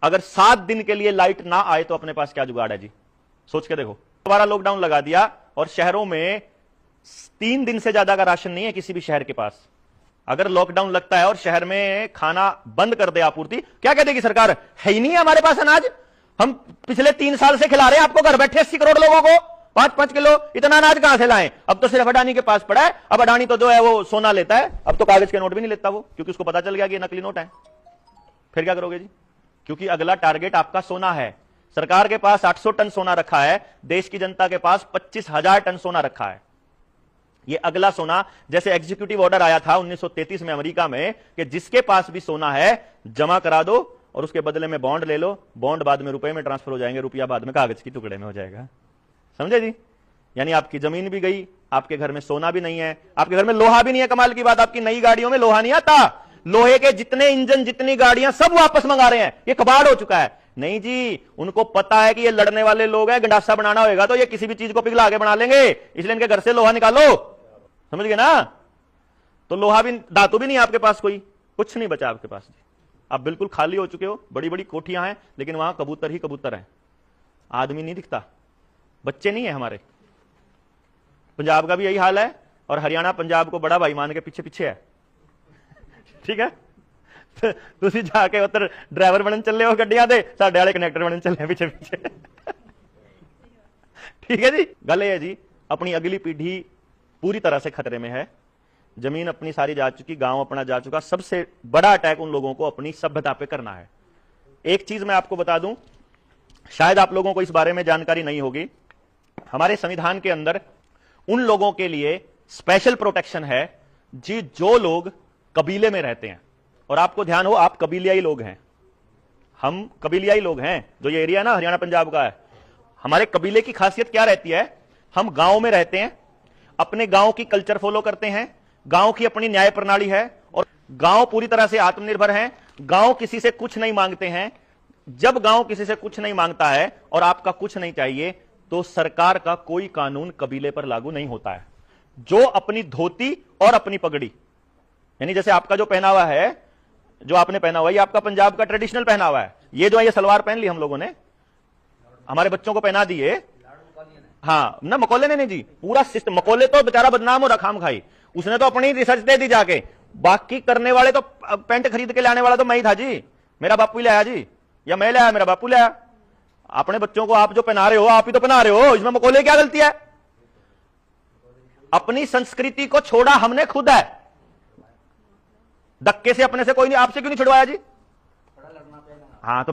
अगर 7 दिन के लिए लाइट ना आए तो अपने पास क्या जुगाड़ है जी? सोच के देखो। दोबारा लॉकडाउन लगा दिया और शहरों में 3 दिन से ज्यादा का राशन नहीं है किसी भी शहर के पास। अगर लॉकडाउन लगता है और शहर में खाना बंद कर दे आपूर्ति, क्या कह देगी सरकार? है ही नहीं हमारे पास अनाज, हम पिछले 3 साल से खिला रहे हैं आपको घर बैठे 80 करोड़ लोगों को 5-5 किलो, इतना अनाज कहां से लाएं? अब तो सिर्फ अडानी के पास पड़ा है। अब अडानी तो जो है वो सोना लेता है, अब तो कागज के नोट भी नहीं लेता वो, क्योंकि उसको पता चल गया कि ये नकली नोट है। फिर क्या करोगे जी? क्योंकि अगला टारगेट आपका सोना है। सरकार के पास 800 टन सोना रखा है, देश की जनता के पास 25,000 टन सोना रखा है। ये अगला सोना, जैसे एग्जीक्यूटिव ऑर्डर आया था 1933 में अमेरिका में कि जिसके पास भी सोना है जमा करा दो और उसके बदले में बॉन्ड ले लो, बॉन्ड बाद में रुपए में ट्रांसफर हो जाएंगे, रुपया बाद में कागज की टुकड़े में हो जाएगा। समझे जी? यानी आपकी जमीन भी गई, आपके घर में सोना भी नहीं है, आपके घर में लोहा भी नहीं है। कमाल की बात, आपकी नई गाड़ियों में लोहा नहीं आता। लोहे के जितने इंजन, जितनी गाड़ियां सब वापस मंगा रहे हैं, ये कबाड़ हो चुका है। नहीं जी, उनको पता है कि ये लड़ने वाले लोग हैं, गंडासा बनाना होगा तो ये किसी भी चीज को पिघला के बना लेंगे, इसलिए इनके घर से लोहा निकालो। समझ गए ना? तो लोहा भी, धातु भी नहीं आपके पास, कोई कुछ नहीं बचा आपके पास। आप बिल्कुल खाली हो चुके हो। बड़ी बड़ी कोठियां हैं लेकिन वहां कबूतर ही कबूतर हैं, आदमी नहीं दिखता, बच्चे नहीं है हमारे। पंजाब का भी यही हाल है और हरियाणा पंजाब को बड़ा भाई मान के पीछे पीछे है। ठीक है, तुसी जाके उधर ड्राइवर बनन चले हो गड्डियां दे, साडे वाले कनेक्टर बनन चले पीछे पीछे। ठीक है जी। गल ये है जी, अपनी अगली पीढ़ी पूरी तरह से खतरे में है। जमीन अपनी सारी जा चुकी, गांव अपना जा चुका। सबसे बड़ा अटैक उन लोगों को अपनी सभ्यता पे करना है। एक चीज मैं आपको बता दूं, शायद आप लोगों को इस बारे में जानकारी नहीं होगी, हमारे संविधान के अंदर उन लोगों के लिए स्पेशल प्रोटेक्शन है जी जो लोग कबीले में रहते हैं। और आपको ध्यान हो, आप कबीलियाई लोग हैं, हम कबीलियाई लोग हैं। जो ये एरिया है ना हरियाणा पंजाब का है, हमारे कबीले की खासियत क्या रहती है? हम गांव में रहते हैं, अपने गांव की कल्चर फॉलो करते हैं, गांव की अपनी न्याय प्रणाली है और गांव पूरी तरह से आत्मनिर्भर है। गांव किसी से कुछ नहीं मांगते हैं। जब गांव किसी से कुछ नहीं मांगता है और आपका कुछ नहीं चाहिए तो सरकार का कोई कानून कबीले पर लागू नहीं होता है। जो अपनी धोती और अपनी पगड़ी, यानी जैसे आपका जो पहनावा है, जो आपने पहना हुआ, ये आपका पंजाब का ट्रेडिशनल पहनावा है। ये जो है ये सलवार पहन ली हम लोगों ने, हमारे बच्चों को पहना दिए। हाँ ना, मकोले ने नहीं जी, पूरा सिस्टम। मकोले तो बेचारा बदनाम हो रखा, हम खाई, उसने तो अपनी रिसर्च दे दी जाके। बाकी करने वाले तो, पेंट खरीद के लाने वाला तो मैं ही था जी, मेरा बापू ही लाया जी, या मैं लाया, मेरा बापू लाया। अपने बच्चों को आप जो पहना रहे हो, आप ही तो पहना रहे हो, इसमें मकोले क्या गलती है? अपनी संस्कृति को छोड़ा हमने खुद है, धक्के से अपने से कोई नहीं। आपसे क्यों नहीं छुड़वाया जी? हाँ तो